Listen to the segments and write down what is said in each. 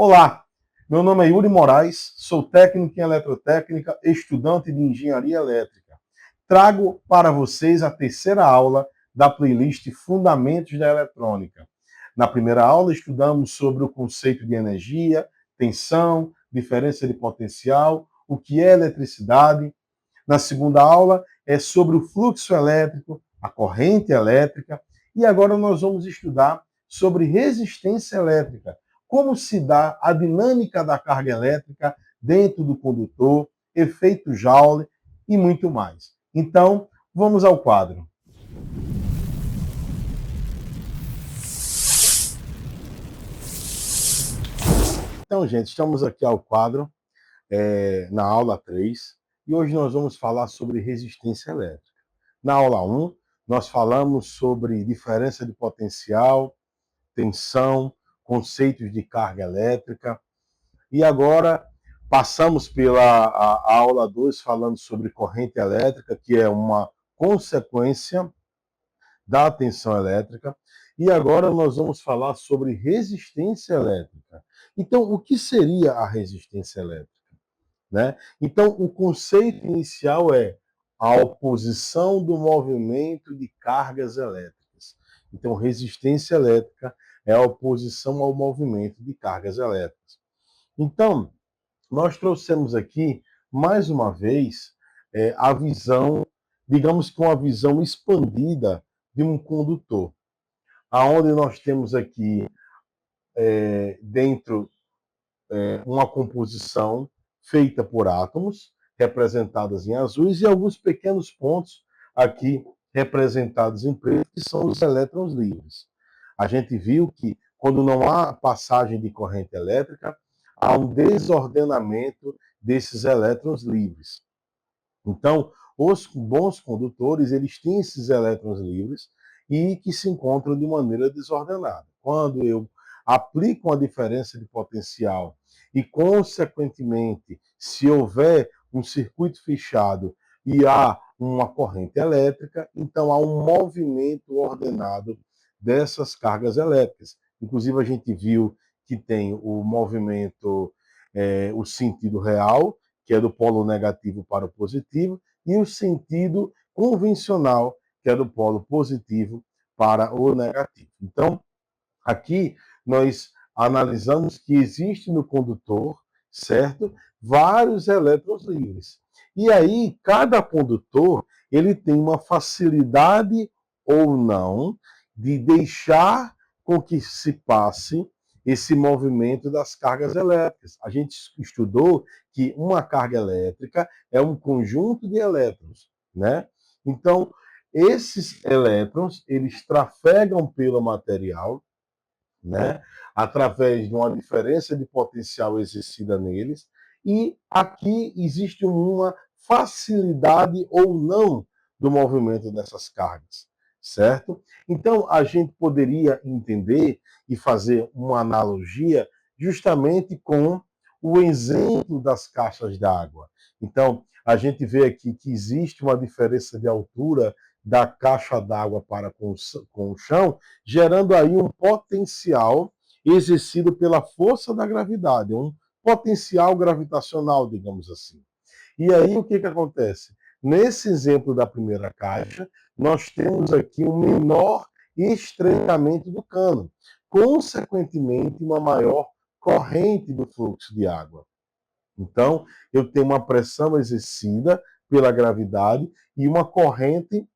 Olá, meu nome é Yuri Moraes, sou técnico em eletrotécnica, estudante de engenharia elétrica. Trago para vocês a terceira aula da playlist Fundamentos da Eletrônica. Na primeira aula, estudamos sobre o conceito de energia, tensão, diferença de potencial, o que é eletricidade. Na segunda aula, é sobre o fluxo elétrico, a corrente elétrica. E agora nós vamos estudar sobre resistência elétrica, como se dá a dinâmica da carga elétrica dentro do condutor, efeito Joule e muito mais. Então, vamos ao quadro. Então, gente, estamos aqui ao quadro, na aula 3, e hoje nós vamos falar sobre resistência elétrica. Na aula 1, nós falamos sobre diferença de potencial, tensão, conceitos de carga elétrica. E agora passamos pela a aula 2 falando sobre corrente elétrica, que é uma consequência da tensão elétrica. E agora nós vamos falar sobre resistência elétrica. Então, o que seria a resistência elétrica? Né? Então, o conceito inicial é a oposição do movimento de cargas elétricas. Então, resistência elétrica é a oposição ao movimento de cargas elétricas. Então, nós trouxemos aqui, mais uma vez, a visão, digamos que uma visão expandida de um condutor, aonde nós temos aqui, dentro, uma composição feita por átomos, representadas em azuis, e alguns pequenos pontos aqui representados em preto, que são os elétrons livres. A gente viu que, quando não há passagem de corrente elétrica, há um desordenamento desses elétrons livres. Então, os bons condutores, eles têm esses elétrons livres e que se encontram de maneira desordenada. Quando eu aplico uma diferença de potencial e, consequentemente, se houver um circuito fechado e há uma corrente elétrica, então há um movimento ordenado dessas cargas elétricas. Inclusive, a gente viu que tem o movimento, o sentido real, que é do polo negativo para o positivo, e o sentido convencional, que é do polo positivo para o negativo. Então, aqui nós analisamos que existe no condutor, certo? Vários elétrons livres. E aí, cada condutor, ele tem uma facilidade ou não de deixar com que se passe esse movimento das cargas elétricas. A gente estudou que uma carga elétrica é um conjunto de elétrons, né? Então, esses elétrons, eles trafegam pelo material, né? Através de uma diferença de potencial exercida neles, e aqui existe uma facilidade ou não do movimento dessas cargas, certo? Então, a gente poderia entender e fazer uma analogia justamente com o exemplo das caixas d'água. Então, a gente vê aqui que existe uma diferença de altura da caixa d'água para com o chão, gerando aí um potencial exercido pela força da gravidade, um potencial gravitacional, digamos assim. E aí o que acontece? Nesse exemplo da primeira caixa, nós temos aqui um menor estreitamento do cano, consequentemente, uma maior corrente do fluxo de água. Então, eu tenho uma pressão exercida pela gravidade e uma corrente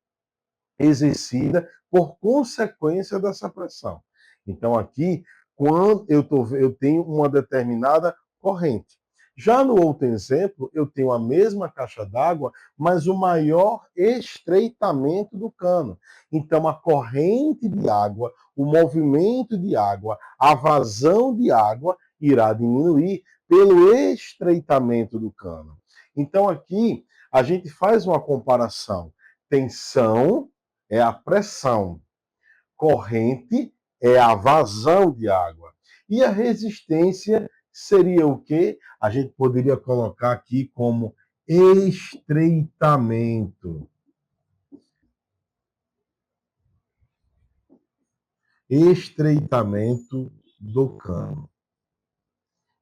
exercida por consequência dessa pressão. Então, aqui, quando eu tenho uma determinada corrente. Já no outro exemplo, eu tenho a mesma caixa d'água, mas o maior estreitamento do cano. Então, a corrente de água, o movimento de água, a vazão de água irá diminuir pelo estreitamento do cano. Então, aqui, a gente faz uma comparação. Tensão é a pressão, corrente é a vazão de água. E a resistência seria o quê? A gente poderia colocar aqui como estreitamento. Estreitamento do cano.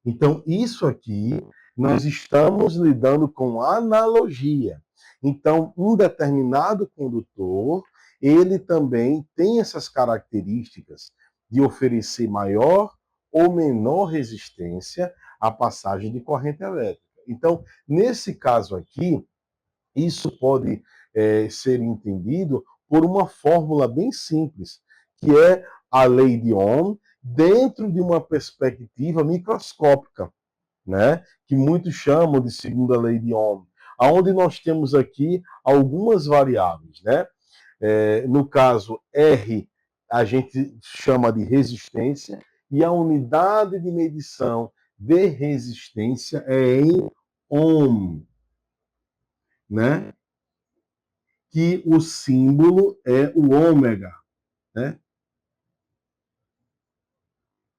Então, isso aqui, nós estamos lidando com analogia. Então, um determinado condutor, ele também tem essas características de oferecer maior ou menor resistência à passagem de corrente elétrica. Então, nesse caso aqui, isso pode ser entendido por uma fórmula bem simples, que é a lei de Ohm, dentro de uma perspectiva microscópica, né? Que muitos chamam de segunda lei de Ohm, aonde nós temos aqui algumas variáveis, né? No caso, R a gente chama de resistência, e a unidade de medição de resistência é em ohm, né? Que o símbolo é o ômega, né?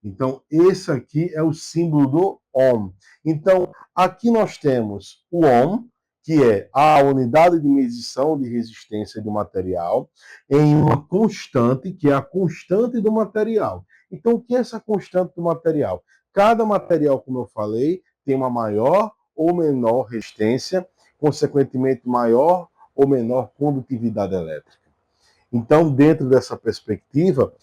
Então, esse aqui é o símbolo do ohm. Então, aqui nós temos o ohm, que é a unidade de medição de resistência do material, em uma constante, que é a constante do material. Então, o que é essa constante do material? Cada material, como eu falei, tem uma maior ou menor resistência, consequentemente, maior ou menor condutividade elétrica. Então, dentro dessa perspectiva,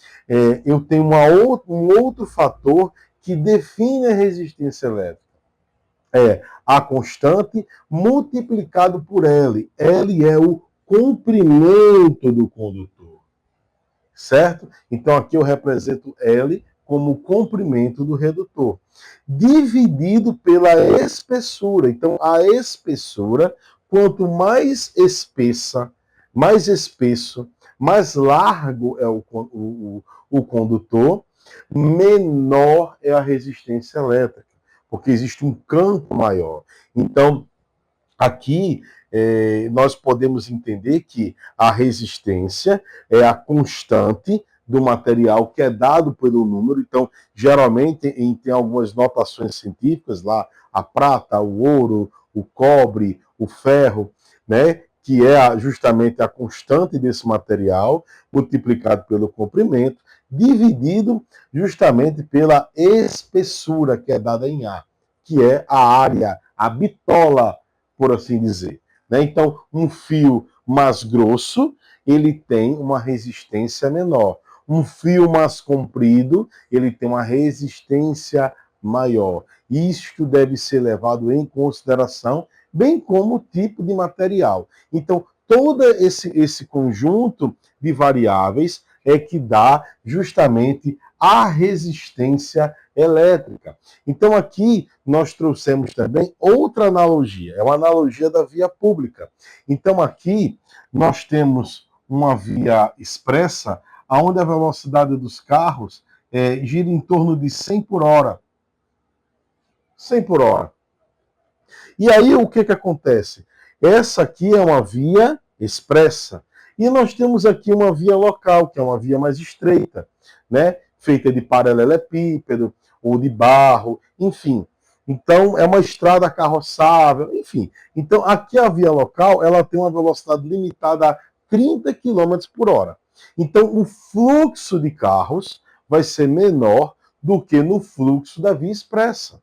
eu tenho um outro fator que define a resistência elétrica. É a constante multiplicado por L. L é o comprimento do condutor, certo? Então, aqui eu represento L como o comprimento do redutor, dividido pela espessura. Então, a espessura, quanto mais espessa, mais espesso, mais largo é o condutor, menor é a resistência elétrica, porque existe um campo maior. Então, aqui nós podemos entender que a resistência é a constante do material que é dado pelo número. Então, geralmente, tem algumas notações científicas lá, a prata, o ouro, o cobre, o ferro, né? Que é justamente a constante desse material, multiplicado pelo comprimento, dividido justamente pela espessura que é dada em A, que é a área, a bitola, por assim dizer. Né? Então, um fio mais grosso, ele tem uma resistência menor. Um fio mais comprido, ele tem uma resistência maior. Isto deve ser levado em consideração, bem como o tipo de material. Então, todo esse conjunto de variáveis é que dá justamente a resistência elétrica. Então, aqui nós trouxemos também outra analogia, é uma analogia da via pública. Então, aqui nós temos uma via expressa, onde a velocidade dos carros gira em torno de 100 por hora. 100 por hora. E aí, o que acontece? Essa aqui é uma via expressa. E nós temos aqui uma via local, que é uma via mais estreita, né? Feita de paralelepípedo ou de barro, enfim. Então, é uma estrada carroçável, enfim. Então, aqui a via local, ela tem uma velocidade limitada a 30 km por hora. Então, o fluxo de carros vai ser menor do que no fluxo da via expressa.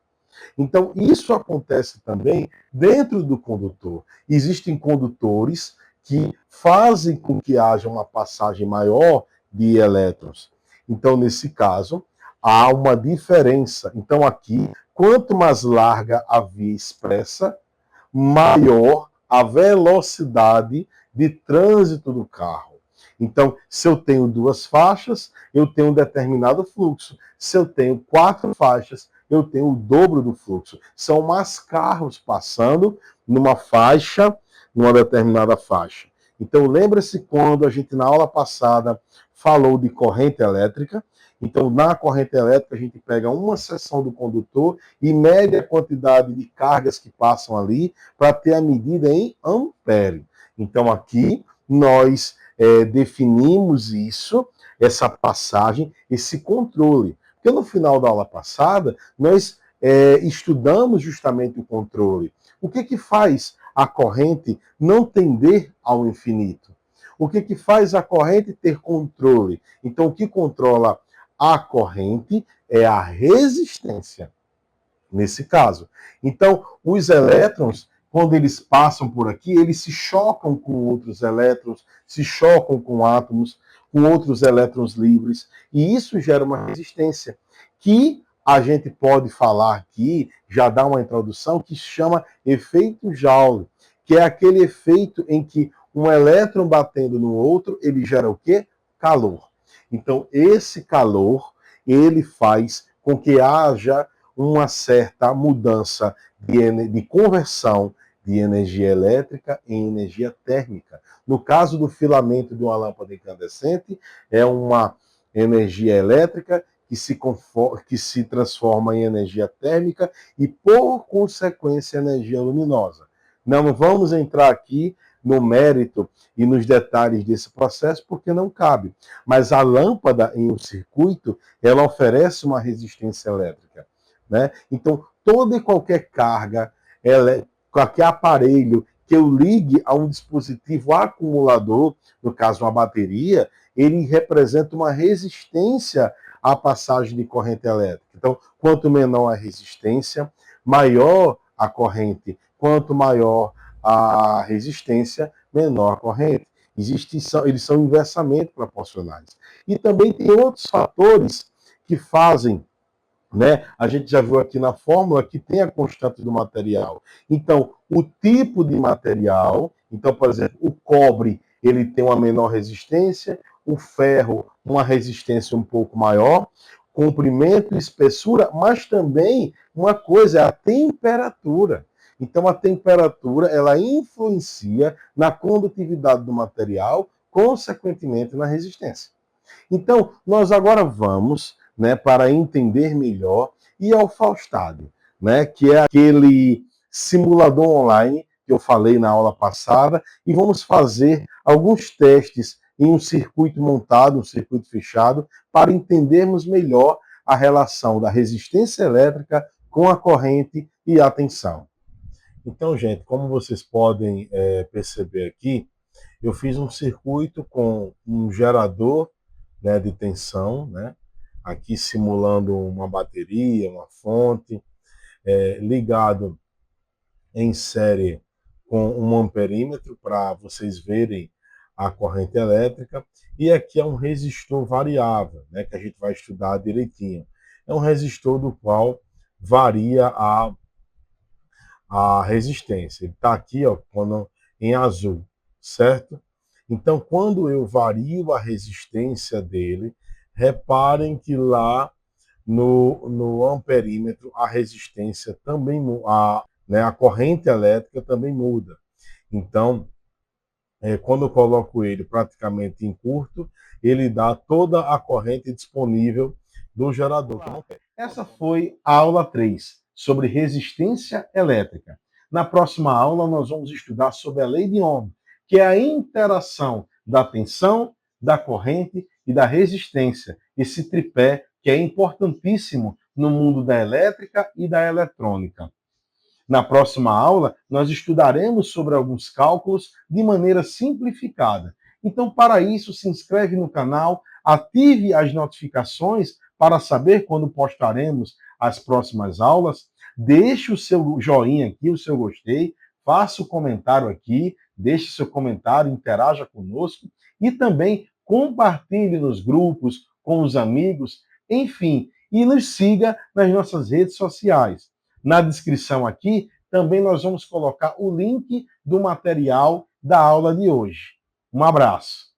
Então, isso acontece também dentro do condutor. Existem condutores que fazem com que haja uma passagem maior de elétrons. Então, nesse caso, há uma diferença. Então, aqui, quanto mais larga a via expressa, maior a velocidade de trânsito do carro. Então, se eu tenho duas faixas, eu tenho um determinado fluxo. Se eu tenho quatro faixas, eu tenho o dobro do fluxo. São mais carros passando numa faixa, numa determinada faixa. Então, lembra-se quando a gente, na aula passada, falou de corrente elétrica. Então, na corrente elétrica, a gente pega uma seção do condutor e mede a quantidade de cargas que passam ali para ter a medida em ampere. Então, aqui, nós definimos isso, essa passagem, esse controle. Porque no final da aula passada, nós estudamos justamente o controle. O que faz a corrente não tender ao infinito? O que faz a corrente ter controle? Então, o que controla a corrente é a resistência. nesse caso. Então, os elétrons, quando eles passam por aqui, eles se chocam com outros elétrons, se chocam com átomos, com outros elétrons livres, e isso gera uma resistência que a gente pode falar aqui, já dar uma introdução, que se chama efeito Joule, que é aquele efeito em que um elétron batendo no outro, ele gera o quê? Calor. Então, esse calor, ele faz com que haja uma certa mudança de conversão de energia elétrica em energia térmica. No caso do filamento de uma lâmpada incandescente, é uma energia elétrica que se transforma em energia térmica e, por consequência, energia luminosa. Não vamos entrar aqui no mérito e nos detalhes desse processo, porque não cabe. Mas a lâmpada em um circuito, ela oferece uma resistência elétrica, né? Então, toda e qualquer carga, qualquer aparelho que eu ligue a um dispositivo acumulador, no caso uma bateria, ele representa uma resistência à passagem de corrente elétrica. Então, quanto menor a resistência, maior a corrente. Quanto maior a resistência, menor a corrente. Eles são inversamente proporcionais. E também tem outros fatores que fazem, né? A gente já viu aqui na fórmula que tem a constante do material. Então, o tipo de material, então, por exemplo, o cobre, ele tem uma menor resistência, o ferro, uma resistência um pouco maior, comprimento e espessura, mas também uma coisa é a temperatura. Então, a temperatura, ela influencia na condutividade do material, consequentemente na resistência. Então, nós agora vamos, né, para entender melhor, ir ao Faustado, né, que é aquele simulador online que eu falei na aula passada, e vamos fazer alguns testes em um circuito montado, um circuito fechado, para entendermos melhor a relação da resistência elétrica com a corrente e a tensão. Então, gente, como vocês podem perceber aqui, eu fiz um circuito com um gerador, né, de tensão, né, aqui simulando uma bateria, uma fonte, ligado em série com um amperímetro para vocês verem a corrente elétrica, e aqui é um resistor variável, né, que a gente vai estudar direitinho. É um resistor do qual varia a resistência. Ele está aqui, ó, em azul, certo? Então, quando eu vario a resistência dele, reparem que lá no amperímetro a resistência também, né, a corrente elétrica também muda. Então, quando eu coloco ele praticamente em curto, ele dá toda a corrente disponível do gerador. Essa foi a aula 3, sobre resistência elétrica. Na próxima aula, nós vamos estudar sobre a lei de Ohm, que é a interação da tensão, da corrente e da resistência. Esse tripé que é importantíssimo no mundo da elétrica e da eletrônica. Na próxima aula, nós estudaremos sobre alguns cálculos de maneira simplificada. Então, para isso, se inscreve no canal, ative as notificações para saber quando postaremos as próximas aulas, deixe o seu joinha aqui, o seu gostei, faça o comentário aqui, deixe seu comentário, interaja conosco e também compartilhe nos grupos, com os amigos, enfim, e nos siga nas nossas redes sociais. Na descrição aqui, também nós vamos colocar o link do material da aula de hoje. Um abraço.